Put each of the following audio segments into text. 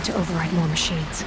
to override more machines.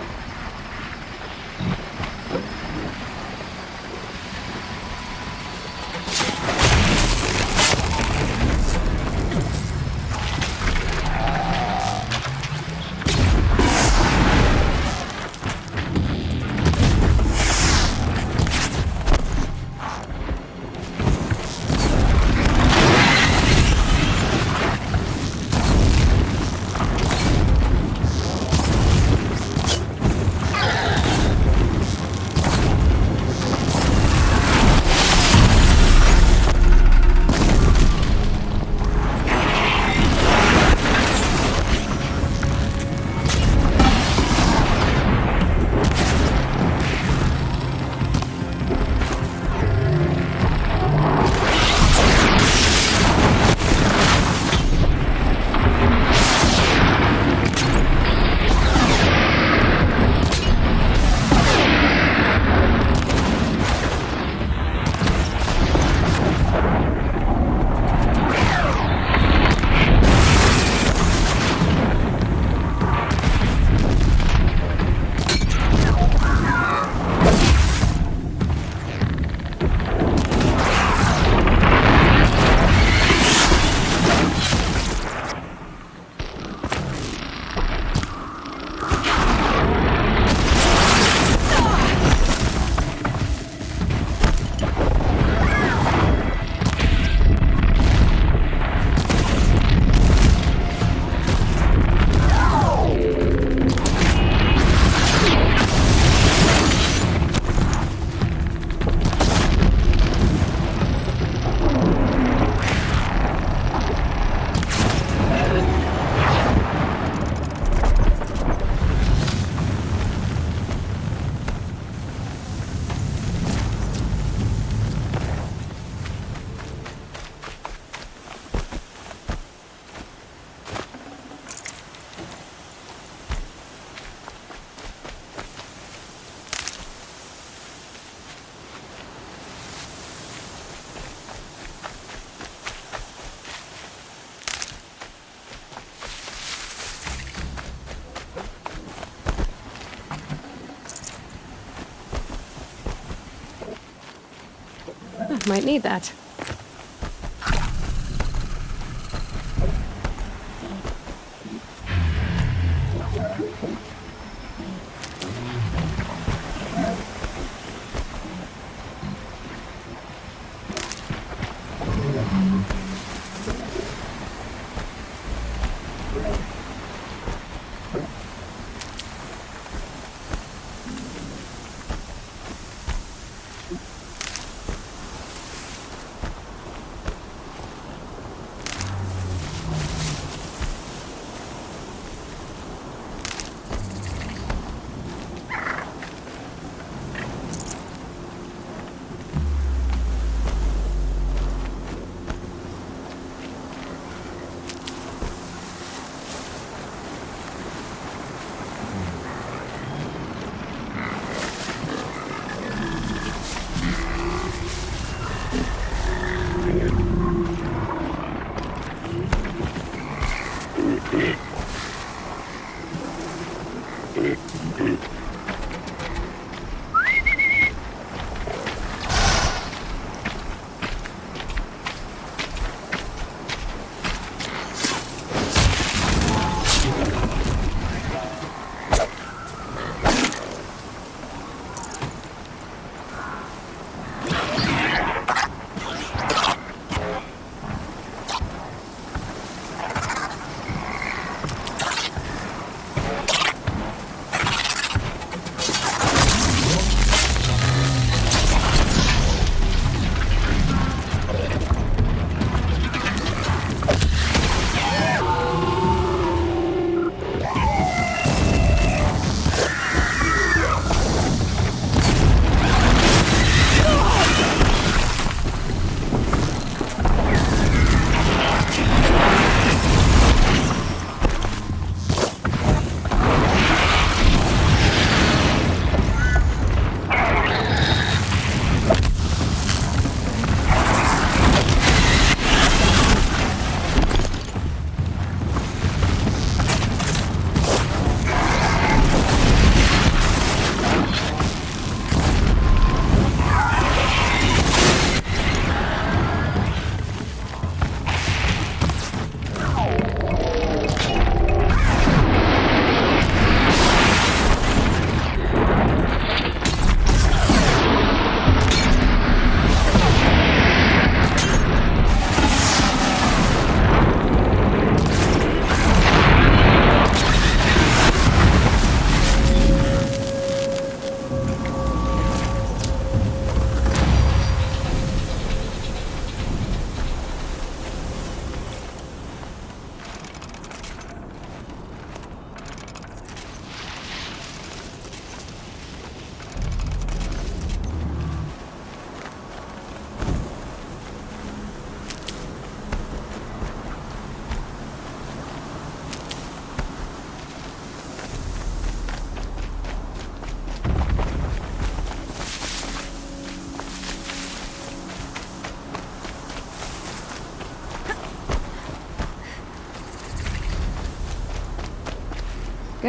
Might need that.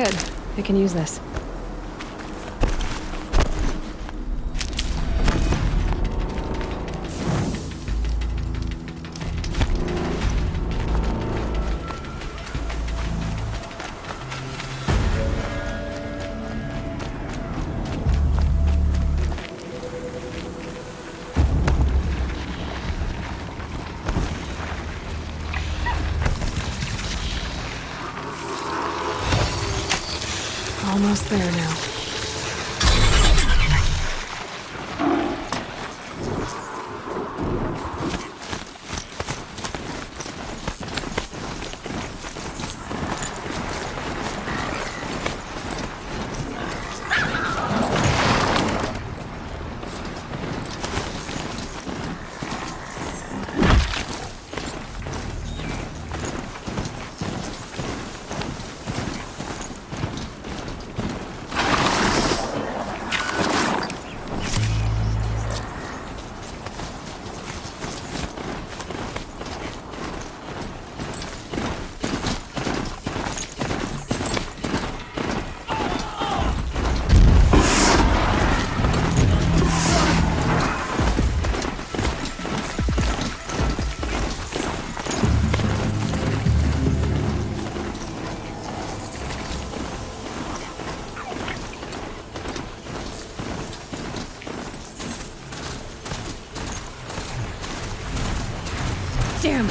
Good. I can use this. Almost there now. Damn.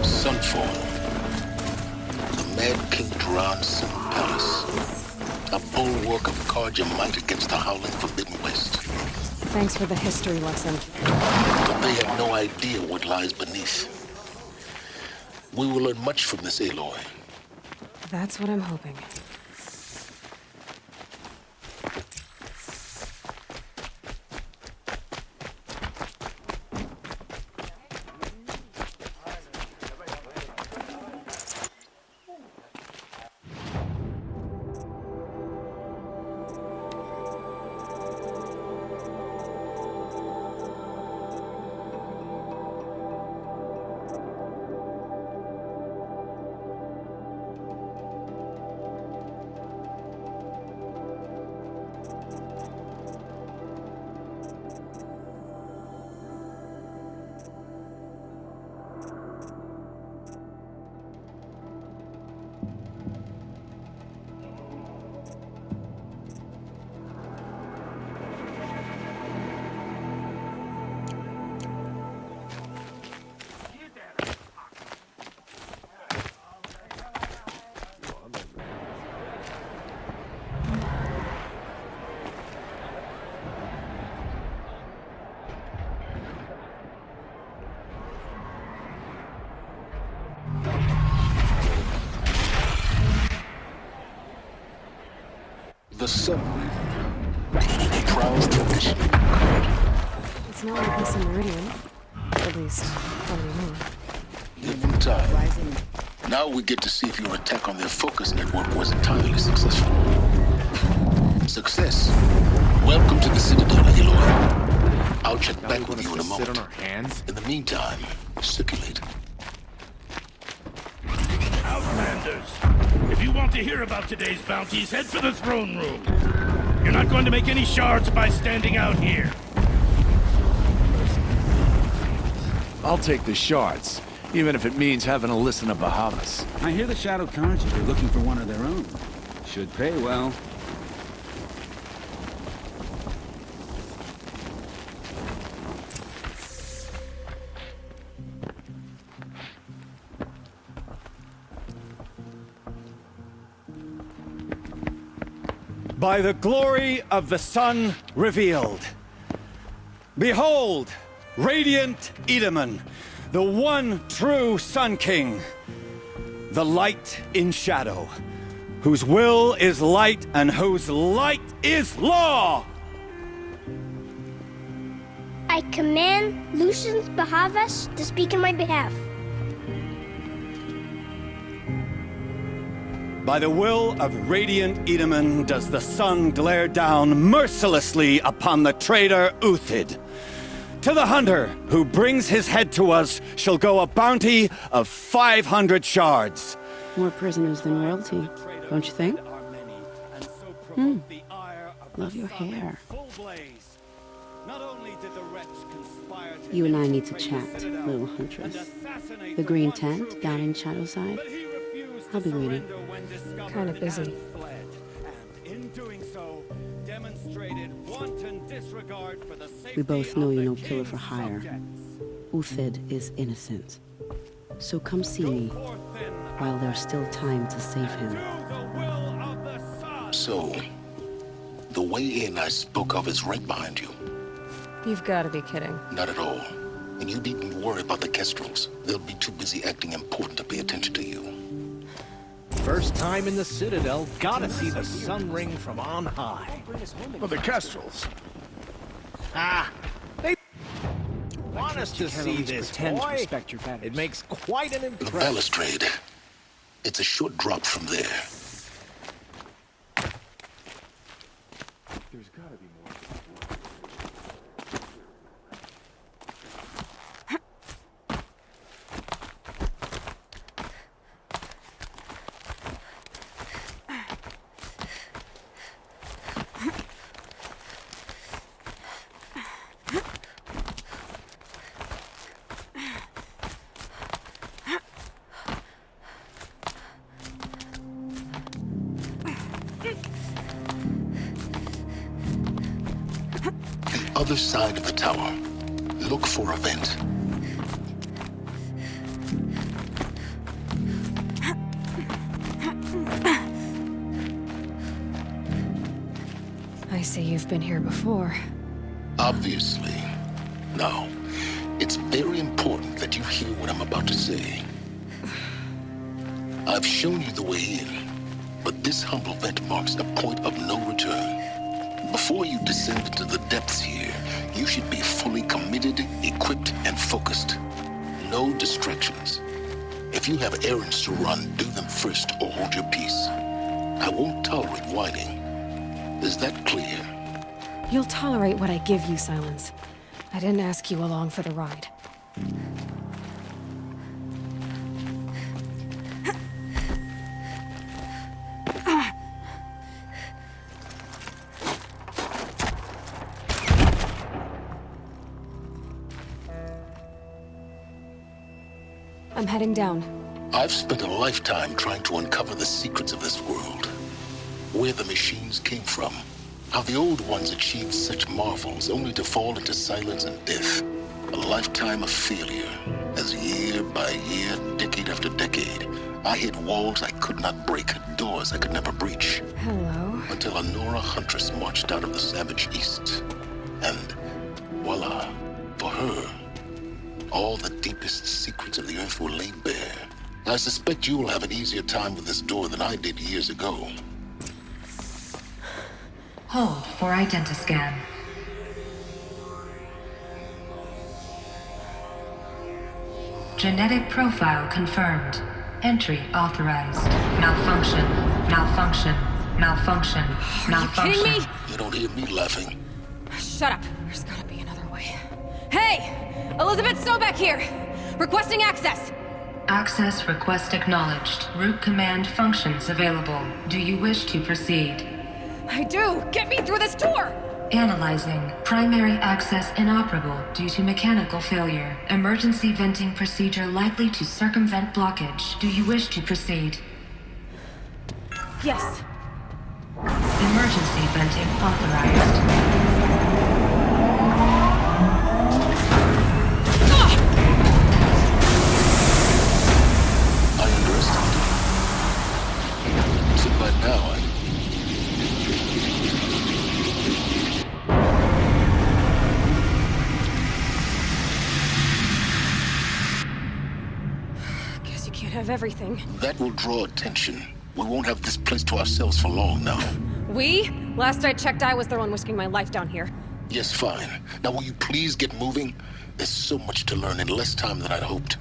Sunfall. The Mad King Duran's Sun Palace. A bulwark of guard your might against the howling forbidden west. Thanks for the history lesson. But they have no idea what lies beneath. We will learn much from this Aloy. That's what I'm hoping. The submarine. Proud tradition. It's not like this in Meridian. At least, not anymore. Given time. Now we get to see if your attack on their focus network was entirely successful. Success. Welcome to the Citadel, Aloy. I'll check back with you in a moment. Sit on our hands? In the meantime, circulate. Outlanders! If you want to hear about today's bounties, head for the throne room. You're not going to make any shards by standing out here. I'll take the shards, even if it means having to listen to Bahamas. I hear the Shadow Carnage are looking for one of their own. Should pay well. By the glory of the sun revealed. Behold, radiant Edaman, the one true Sun King, the light in shadow, whose will is light and whose light is law! I command Lucian's Bahavas to speak in my behalf. By the will of radiant Edaman does the sun glare down mercilessly upon the traitor Uthid. To the hunter who brings his head to us shall go a bounty of 500 shards. More prisoners than royalty, don't you think? Love your hair. You and I need to chat, little huntress. The green tent down in Shadowside? I'll be waiting. Kinda busy. We both know you're no killer for hire. Uthid is innocent. So come see me while there's still time to save him. So, the way in I spoke of is right behind you. You've got to be kidding. Not at all. And you needn't worry about the Kestrels. They'll be too busy acting important to pay attention to you. First time in the Citadel, gotta see the sun ring from on high. Well, the Kestrels. They want us to see this, boy. Respect your betters. It makes quite an The impression. balustrade. It's a short drop from there. There's gotta be more. Other side of the tower. Look for a vent. I see you've been here before. Obviously. Now, it's very important that you hear what I'm about to say. I've shown you the way in, but this humble vent marks a point of no return. Before you descend into the depths here, you should be fully committed, equipped, and focused. No distractions. If you have errands to run, do them first or hold your peace. I won't tolerate whining. Is that clear? You'll tolerate what I give you, Silence. I didn't ask you along for the ride. I'm heading down. I've spent a lifetime trying to uncover the secrets of this world. Where the machines came from. How the old ones achieved such marvels only to fall into silence and death. A lifetime of failure. As year by year, decade after decade, I hit walls I could not break, doors I could never breach. Hello. Until a Nora huntress marched out of the savage east. And voila, for her, all the deepest secrets of the earth were laid bare. I suspect you will have an easier time with this door than I did years ago. Hold for identiscan. Genetic profile confirmed. Entry authorized. Malfunction. Malfunction. Malfunction. Malfunction. Are you kidding me? You don't hear me laughing. Shut up. There's gotta be another way. Hey! Elizabeth Sobeck here! Requesting access! Access request acknowledged. Root command functions available. Do you wish to proceed? I do! Get me through this door! Analyzing. Primary access inoperable due to mechanical failure. Emergency venting procedure likely to circumvent blockage. Do you wish to proceed? Yes. Emergency venting authorized. I underestimated you. So by now, Guess you can't have everything. that will draw attention. We won't have this place to ourselves for long now. We? Last I checked, I was the one risking my life down here. Yes, fine. Now will you please get moving? There's so much to learn in less time than I'd hoped.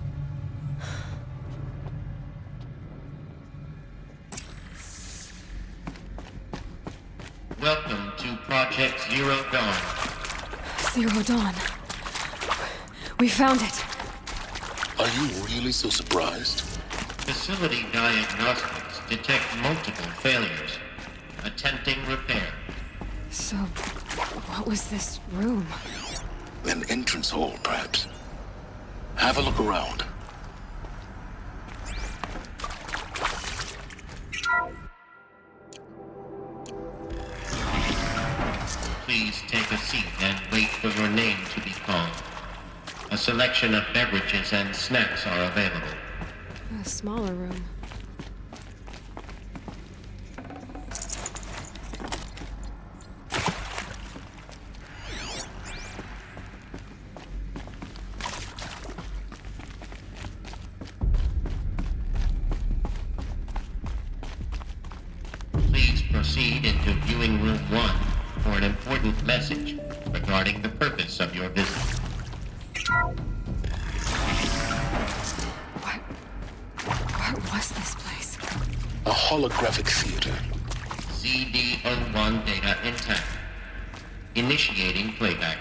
Welcome to Project Zero Dawn. Zero Dawn. We found it. Are you really so surprised? Facility diagnostics detect multiple failures. Attempting repair. So, what was this room? An entrance hall, perhaps. Have a look around. Please take a seat and wait for your name to be called. A selection of beverages and snacks are available. A smaller room. Please proceed into viewing room 1 for an important message regarding the purpose of your visit. What was this place? A holographic theater. CD01 data intact. Initiating playback.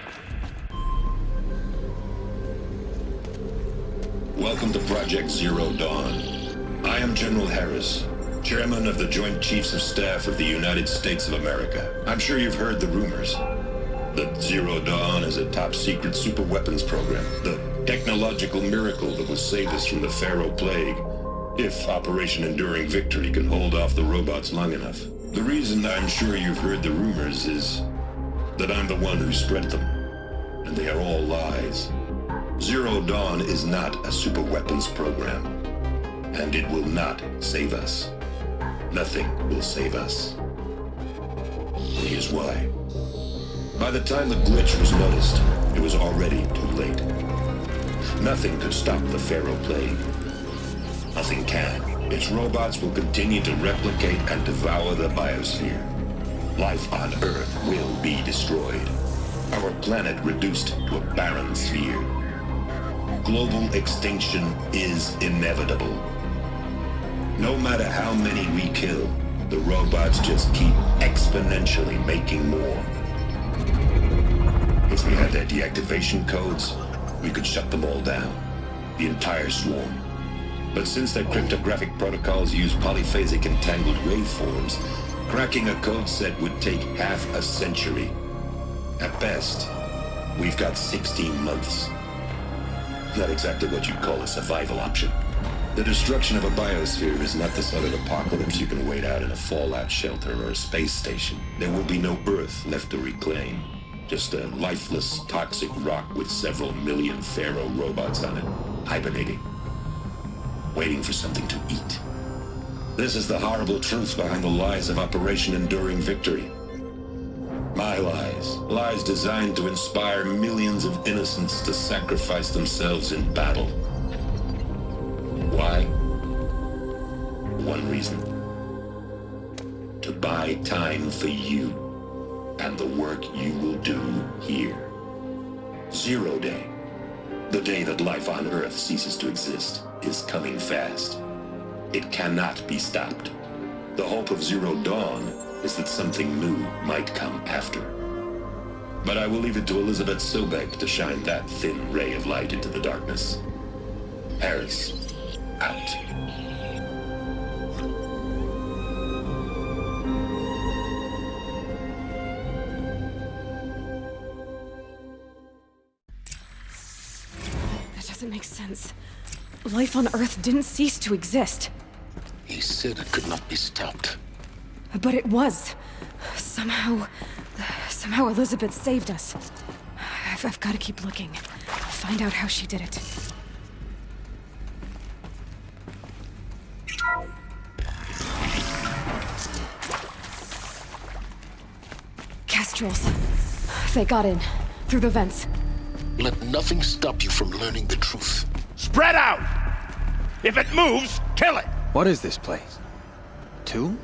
Welcome to Project Zero Dawn. I am General Harris, Chairman of the Joint Chiefs of Staff of the United States of America. I'm sure you've heard the rumors that Zero Dawn is a top-secret super-weapons program, the technological miracle that will save us from the Pharaoh Plague, if Operation Enduring Victory can hold off the robots long enough. The reason I'm sure you've heard the rumors is that I'm the one who spread them, and they are all lies. Zero Dawn is not a super-weapons program, and it will not save us. Nothing will save us. Here's why. By the time the glitch was noticed, it was already too late. Nothing could stop the Pharaoh Plague. Nothing can. Its robots will continue to replicate and devour the biosphere. Life on Earth will be destroyed. Our planet reduced to a barren sphere. Global extinction is inevitable. No matter how many we kill, the robots just keep exponentially making more. If we had their deactivation codes, we could shut them all down, the entire swarm. But since their cryptographic protocols use polyphasic entangled waveforms, cracking a code set would take half a century. At best, we've got 16 months. Not exactly what you'd call a survival option. The destruction of a biosphere is not the sort of apocalypse you can wait out in a fallout shelter or a space station. There will be no Earth left to reclaim. Just a lifeless, toxic rock with several million Pharaoh robots on it, hibernating, waiting for something to eat. This is the horrible truth behind the lies of Operation Enduring Victory. My lies. Lies designed to inspire millions of innocents to sacrifice themselves in battle. Why? One reason. To buy time for you and the work you will do here. Zero Day, the day that life on Earth ceases to exist, is coming fast. It cannot be stopped. The hope of Zero Dawn is that something new might come after. But I will leave it to Elizabeth Sobek to shine that thin ray of light into the darkness. Harris, out. That doesn't make sense. Life on Earth didn't cease to exist. He said it could not be stopped. But it was. Somehow Elizabeth saved us. I've got to keep looking. Find out how she did it. Kestrels. They got in. Through the vents. Let nothing stop you from learning the truth. Spread out! If it moves, kill it! What is this place? Tomb?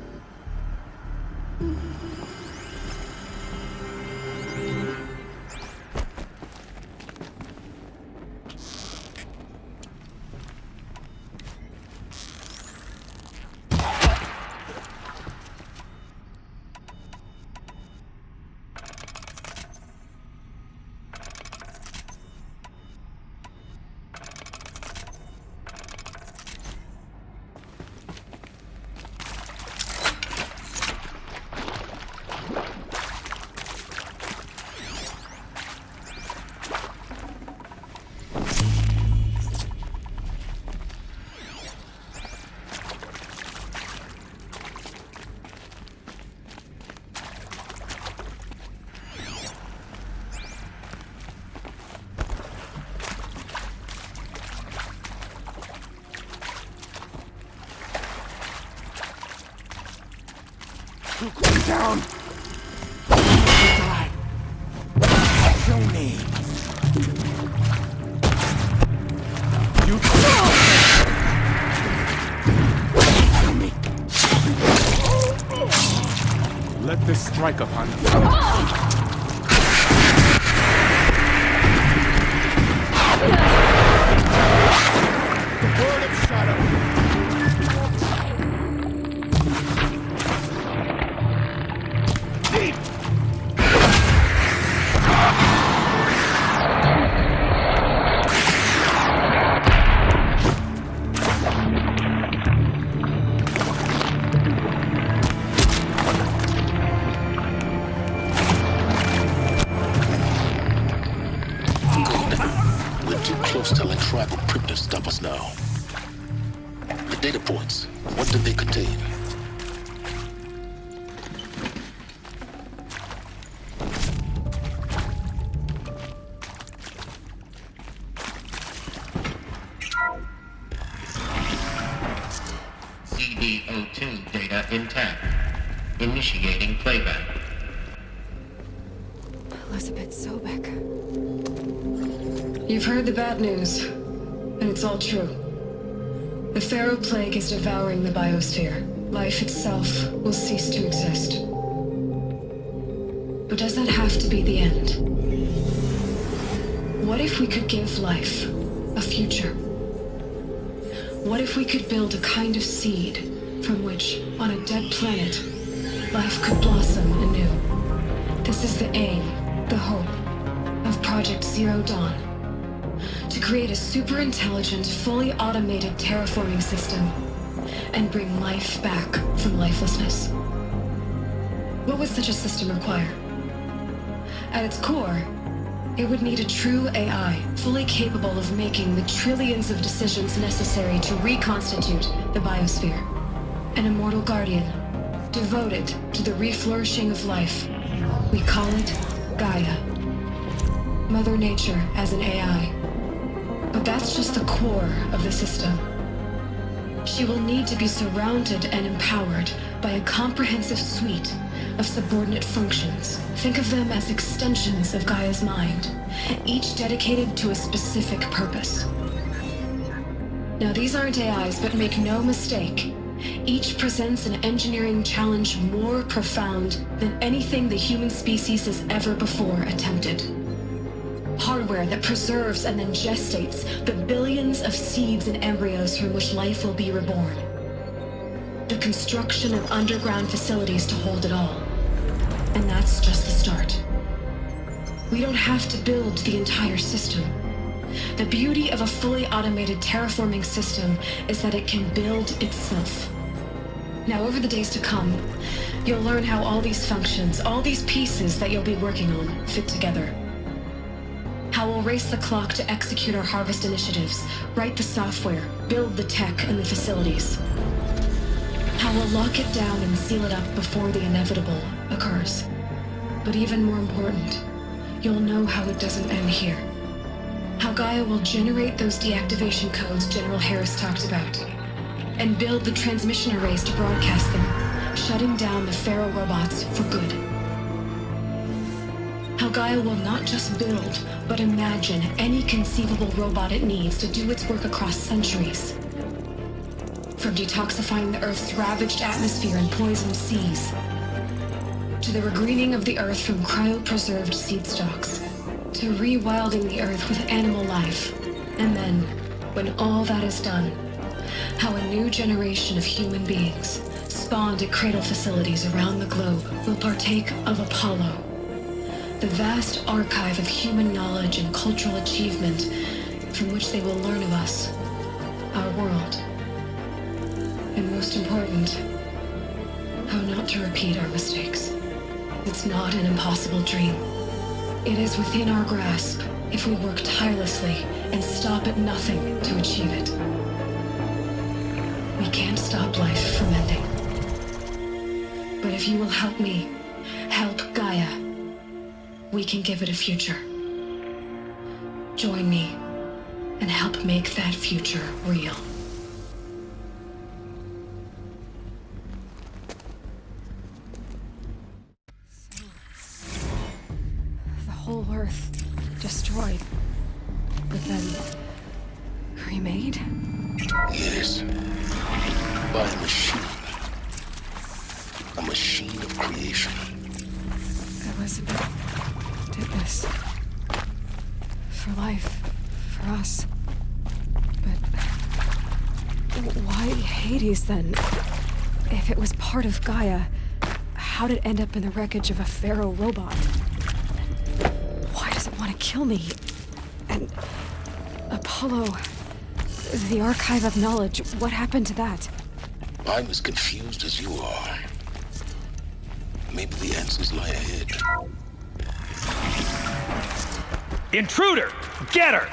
Down! Die! Kill me! You kill me! Let this strike upon them. The word of shadow! Deep! Telling tribal crypt to stop us now. The data points, what did they contain? CD02 data intact. Initiating playback. Elizabeth Sobek. You've heard the bad news, and it's all true. The Pharaoh Plague is devouring the biosphere. Life itself will cease to exist. But does that have to be the end? What if we could give life a future? What if we could build a kind of seed from which, on a dead planet, life could blossom anew? This is the aim, the hope, of Project Zero Dawn. To create a super-intelligent, fully automated terraforming system and bring life back from lifelessness. What would such a system require? At its core, it would need a true AI, fully capable of making the trillions of decisions necessary to reconstitute the biosphere. An immortal guardian, devoted to the reflourishing of life. We call it Gaia. Mother Nature as an AI. But that's just the core of the system. She will need to be surrounded and empowered by a comprehensive suite of subordinate functions. Think of them as extensions of Gaia's mind, each dedicated to a specific purpose. Now, these aren't AIs, but make no mistake, each presents an engineering challenge more profound than anything the human species has ever before attempted. Hardware that preserves and then gestates the billions of seeds and embryos from which life will be reborn. The construction of underground facilities to hold it all. And that's just the start. We don't have to build the entire system. The beauty of a fully automated terraforming system is that it can build itself. Now, over the days to come, you'll learn how all these functions, all these pieces that you'll be working on, fit together. How we'll race the clock to execute our harvest initiatives, write the software, build the tech and the facilities. How we'll lock it down and seal it up before the inevitable occurs. But even more important, you'll know how it doesn't end here. How Gaia will generate those deactivation codes General Harris talked about, and build the transmission arrays to broadcast them, shutting down the Pharaoh robots for good. How Gaia will not just build, but imagine any conceivable robot it needs to do its work across centuries. From detoxifying the Earth's ravaged atmosphere and poisoned seas, to the regreening of the Earth from cryopreserved seed stalks, to rewilding the Earth with animal life. And then, when all that is done, how a new generation of human beings, spawned at cradle facilities around the globe, will partake of Apollo, the vast archive of human knowledge and cultural achievement from which they will learn of us, our world. And most important, how not to repeat our mistakes. It's not an impossible dream. It is within our grasp if we work tirelessly and stop at nothing to achieve it. We can't stop life from ending. But if you will help me, help Gaia, we can give it a future. Join me and help make that future real. whole Earth destroyed, but then remade? Yes. By a machine. A machine of creation. Elizabeth did this. For life. For us. But why Hades then? If it was part of Gaia, how'd it end up in the wreckage of a pharaoh robot? Why does it want to kill me? And Apollo, the archive of knowledge, what happened to that? I'm as confused as you are. Maybe the answers lie ahead. Intruder! Get her!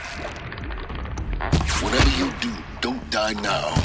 Whatever you do, don't die now.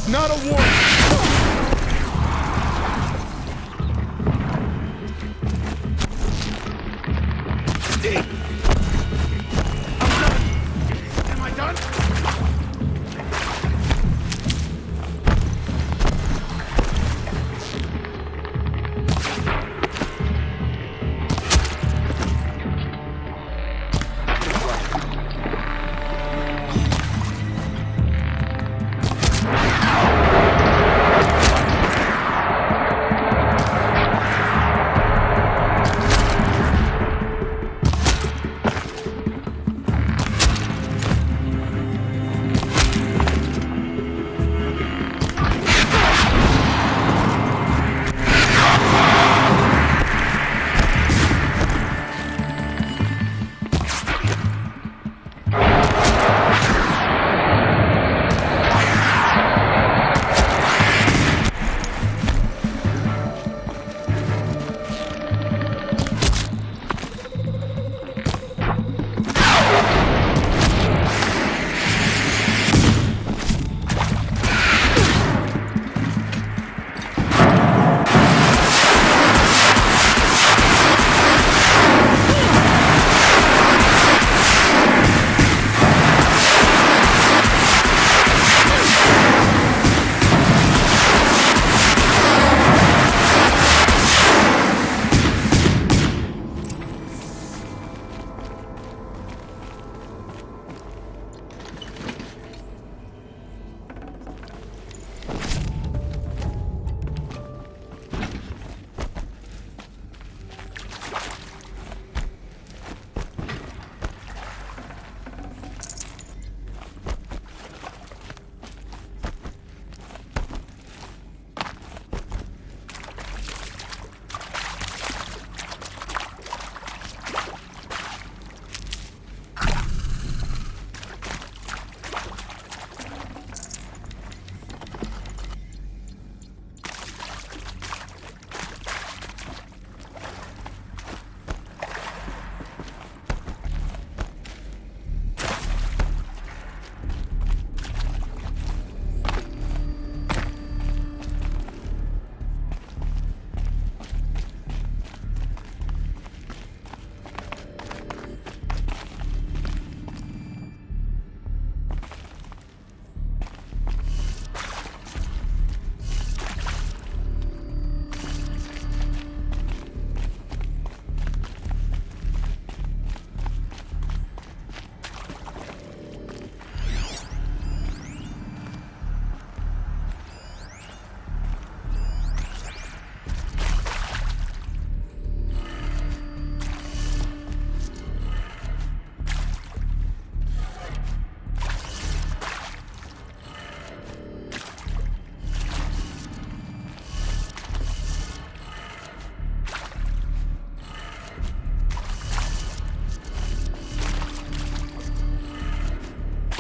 Not a war. Am I done?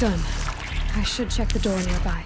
Done. I should check the door nearby.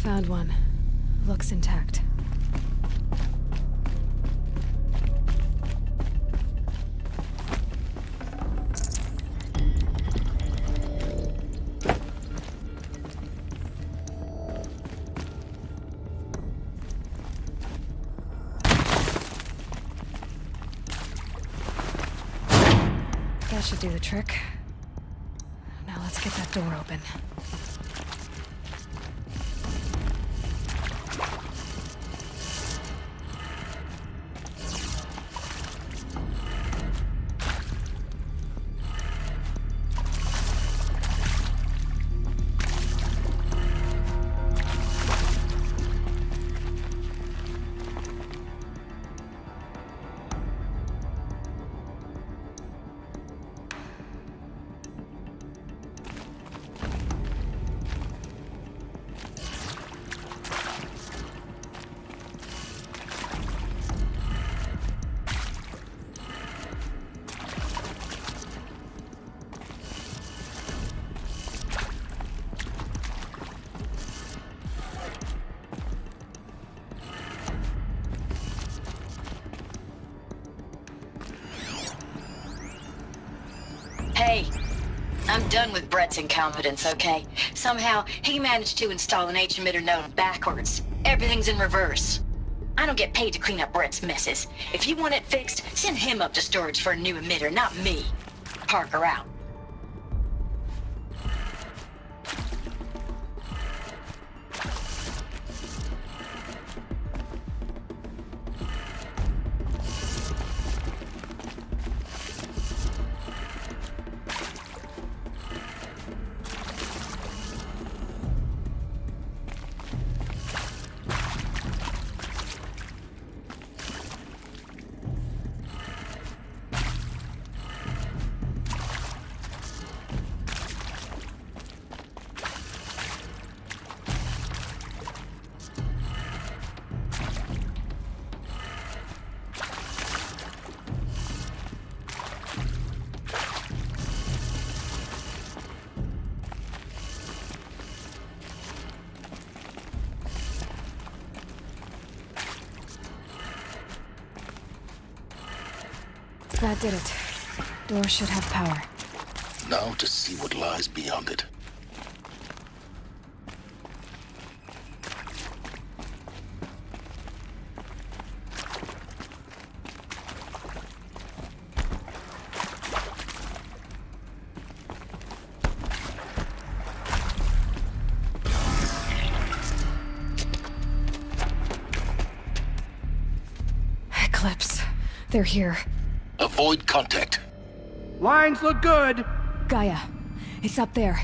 Found one. Looks intact. That should do the trick. Now let's get that door open. Hey, I'm done with Brett's incompetence, okay? Somehow, he managed to install an H-emitter node backwards. Everything's in reverse. I don't get paid to clean up Brett's messes. If you want it fixed, send him up to storage for a new emitter, not me. Parker out. That did it. Door should have power. Now to see what lies beyond it. Eclipse. They're here. Avoid contact. Lines look good. Gaia. It's up there.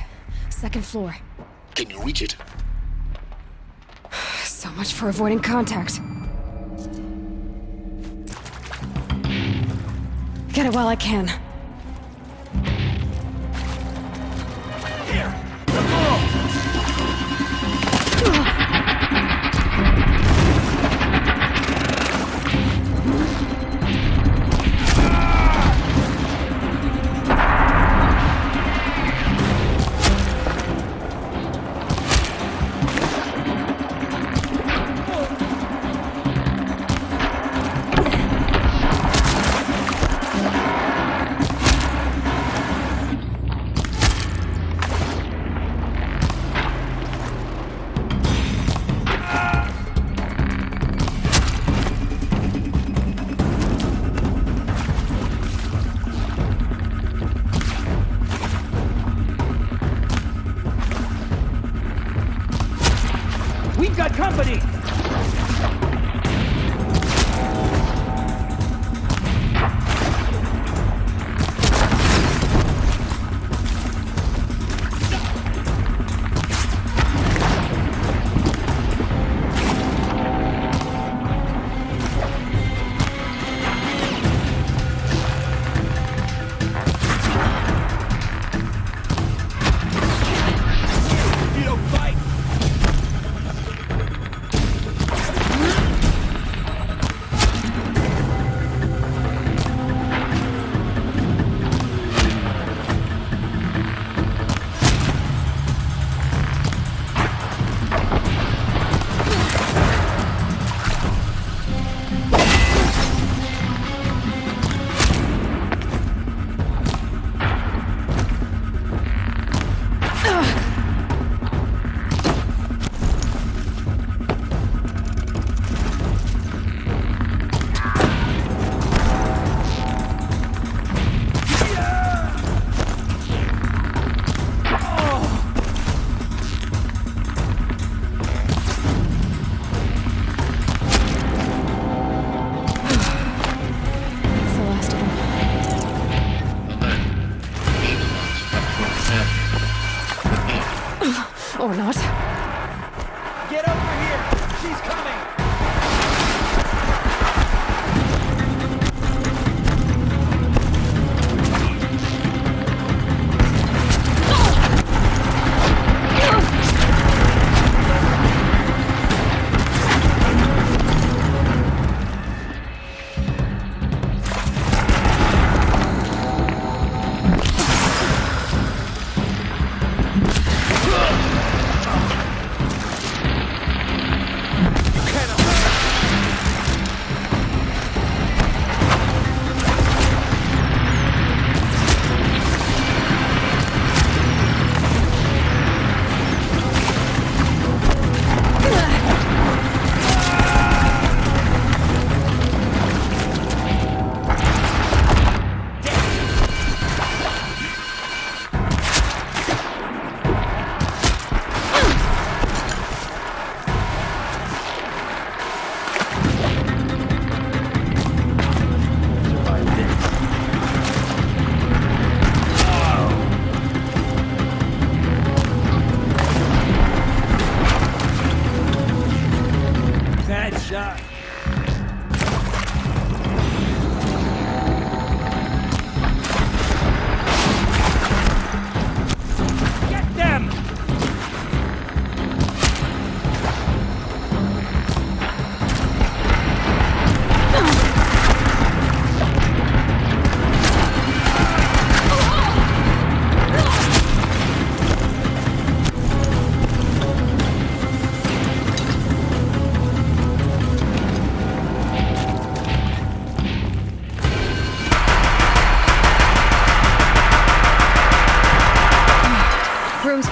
Second floor. Can you reach it? So much for avoiding contact. Get it while I can. Here. We've got company! Or not. Get over here! She's coming!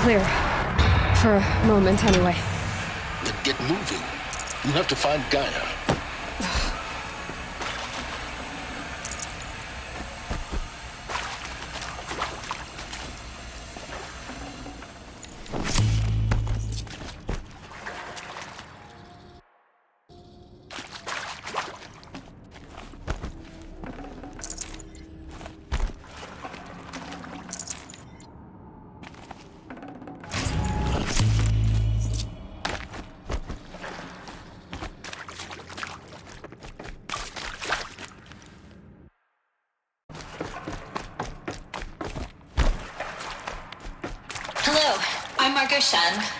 Clear. For a moment, anyway. Then get moving. You have to find Gaia.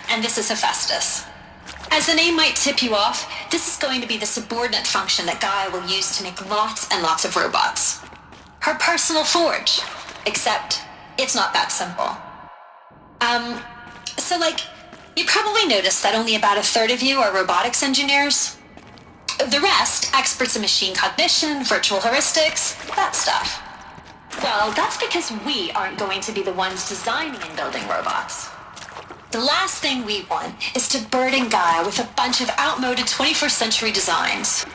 And this is Hephaestus. As the name might tip you off, this is going to be the subordinate function that Gaia will use to make lots and lots of robots. Her personal forge. Except, it's not that simple. So you probably noticed that only about a third of you are robotics engineers. The rest, experts in machine cognition, virtual heuristics, that stuff. Well, that's because we aren't going to be the ones designing and building robots. The last thing we want is to burden Gaia with a bunch of outmoded 21st century designs.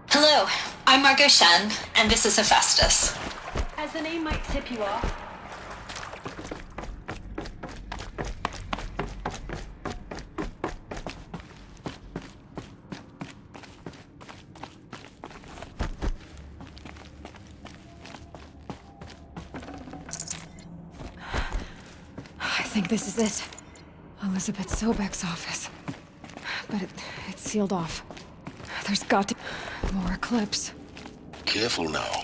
Hello, I'm Margot Shen, and this is Hephaestus. as the name might tip you off. I think this is it. Elizabeth Sobek's office. But it's sealed off. There's got to be more Eclipse. Careful now.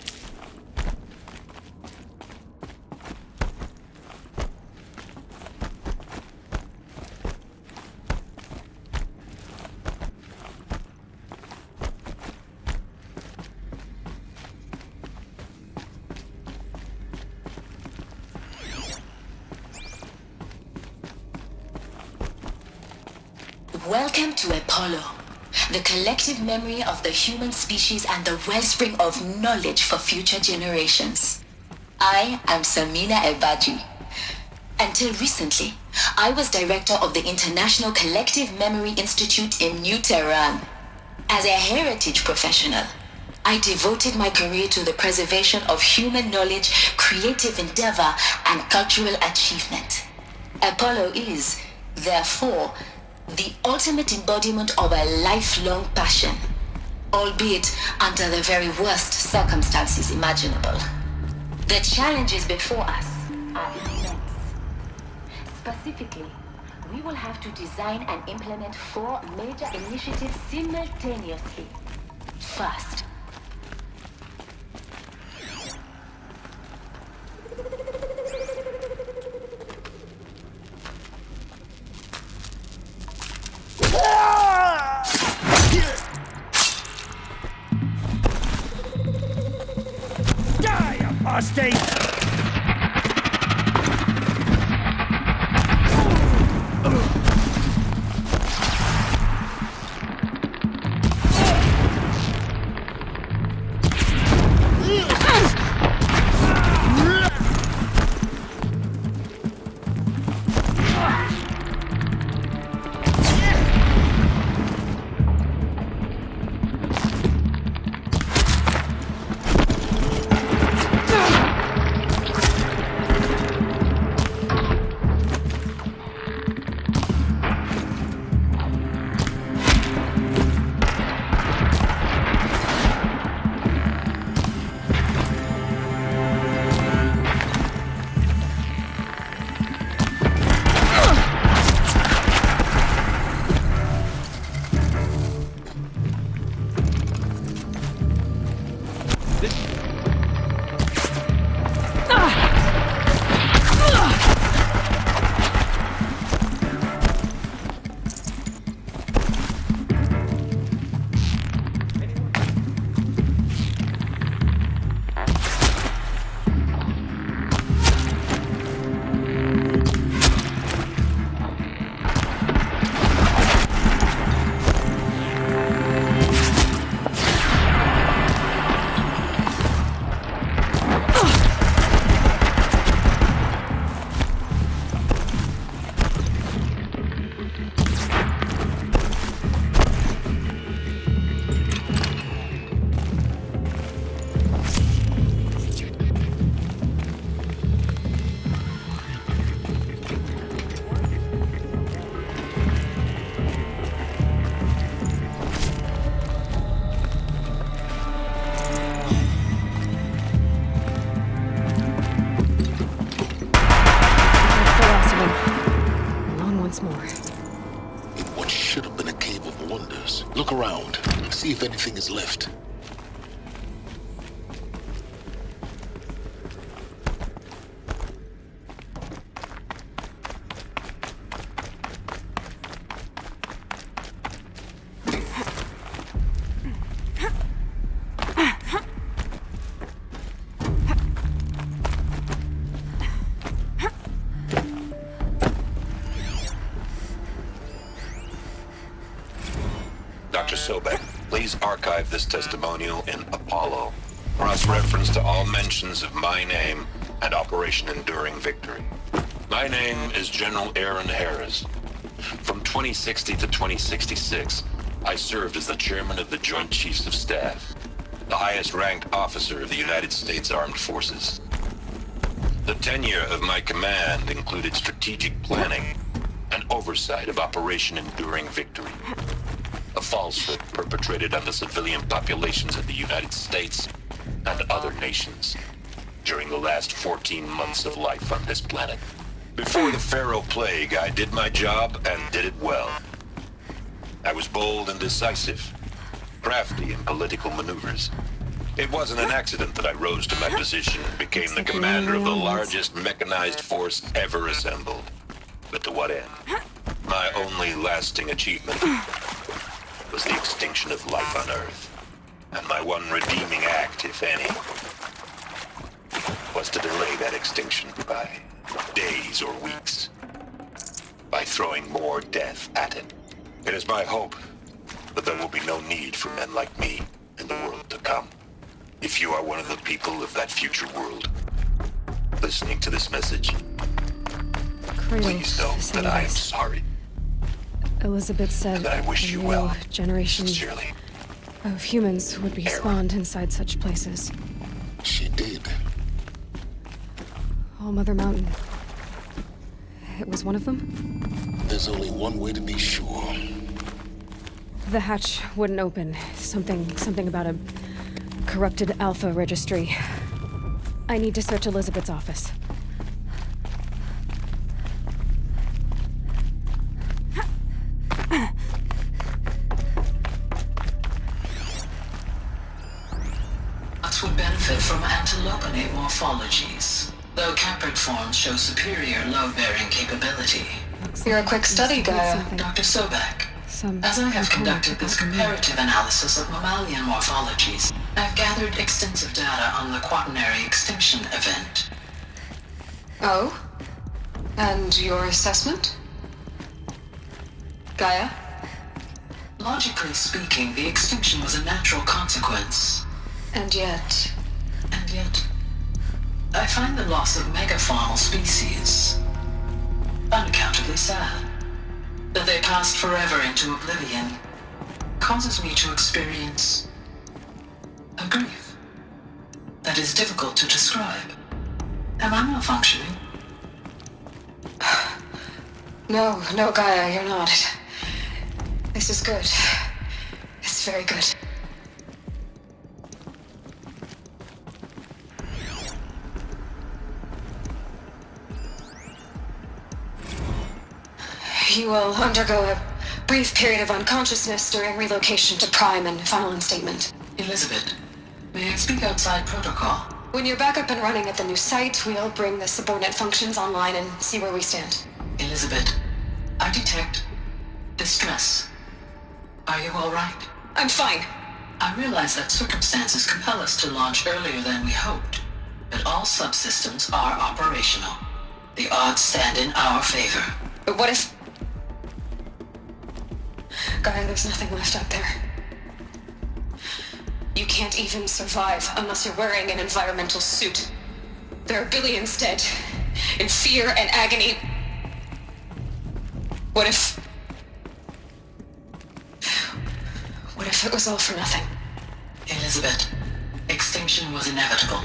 Welcome to Apollo, the collective memory of the human species and the wellspring of knowledge for future generations. I am Samina Ebaji. Until recently, I was director of the International Collective Memory Institute in New Tehran. As a heritage professional, I devoted my career to the preservation of human knowledge, creative endeavor, and cultural achievement. Apollo is, therefore, the ultimate embodiment of a lifelong passion, albeit under the very worst circumstances imaginable. The challenges before us are immense. Specifically, we will have to design and implement 4 major initiatives simultaneously. First, apostate! Look around. See if anything is left. Dr. Sobek, please archive this testimonial in Apollo. Cross-reference to all mentions of my name and Operation Enduring Victory. My name is General Aaron Harris. From 2060 to 2066, I served as the chairman of the Joint Chiefs of Staff. the highest-ranked officer of the United States Armed Forces. The tenure of my command included strategic planning and oversight of Operation Enduring Victory, a falsehood perpetrated on the civilian populations of the United States and other nations during the last 14 months of life on this planet. Before the Pharaoh Plague, I did my job and did it well. I was bold and decisive, crafty in political maneuvers. It wasn't an accident that I rose to my position and became the commander of the largest mechanized force ever assembled. But to what end? My only lasting achievement was the extinction of life on Earth. And my one redeeming act, if any, was to delay that extinction by days or weeks, by throwing more death at it. It is my hope that there will be no need for men like me in the world to come. If you are one of the people of that future world, listening to this message, please know that I am sorry. Elizabeth said and that I wish a you new well, generation sincerely. of humans would be spawned inside such places. She did. All Mother Mountain. It was one of them? There's only one way to be sure. The hatch wouldn't open. Something about a corrupted Alpha registry. I need to search Elizabeth's office. Would benefit from antilopenate morphologies, though caprid forms show superior load-bearing capability. You're a quick study, Gaia, Dr. Sobek. As I have conducted this comparative analysis of mammalian morphologies, I've gathered extensive data on the quaternary extinction event. Oh? And your assessment? Gaia? Logically speaking, the extinction was a natural consequence. And yet, I find the loss of megafaunal species unaccountably sad. That they passed forever into oblivion causes me to experience a grief that is difficult to describe. Am I malfunctioning? No, Gaia, you're not. This is good. It's very good. You will undergo a brief period of unconsciousness during relocation to Prime and final instatement. Elizabeth, may I speak outside protocol? When you're back up and running at the new site, we'll bring the subordinate functions online and see where we stand. Elizabeth, I detect distress. Are you all right? I'm fine. I realize that circumstances compel us to launch earlier than we hoped, but all subsystems are operational. The odds stand in our favor. But what if... Gaia, there's nothing left out there. You can't even survive unless you're wearing an environmental suit. There are billions dead, in fear and agony. What if it was all for nothing? Elizabeth, extinction was inevitable.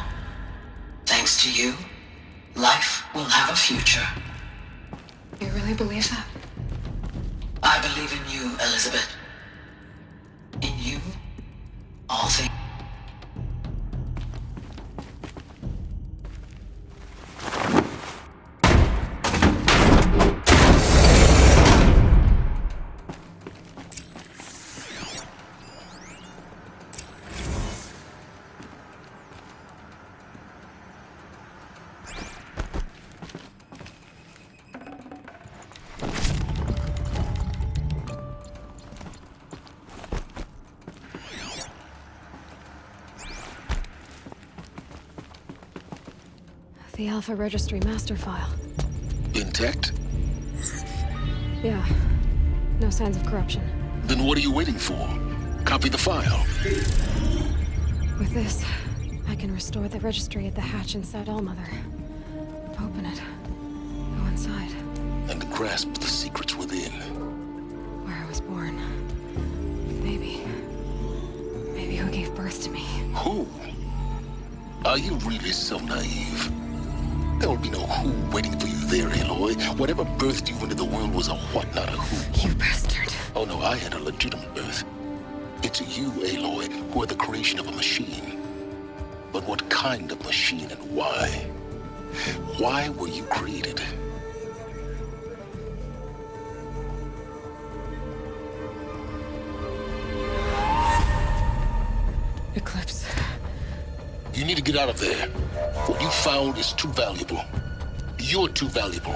Thanks to you, life will have a future. You really believe that? I believe in you, Elizabeth. In you, all things. The Alpha Registry master file. Intact? Yeah. No signs of corruption. Then what are you waiting for? Copy the file. With this, I can restore the registry at the hatch inside Allmother. Open it. Go inside. And grasp the secrets within. Where I was born. Maybe who gave birth to me. Who? Are you really so naive? There will be no who waiting for you there, Aloy. Whatever birthed you into the world was a what, not a who. You bastard. Oh no, I had a legitimate birth. It's you, Aloy, who are the creation of a machine. But what kind of machine and why? Why were you created? Eclipse. You need to get out of there. What you found is too valuable. You're too valuable.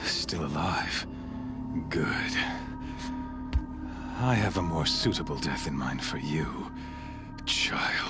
Still alive. Good. I have a more suitable death in mind for you, child.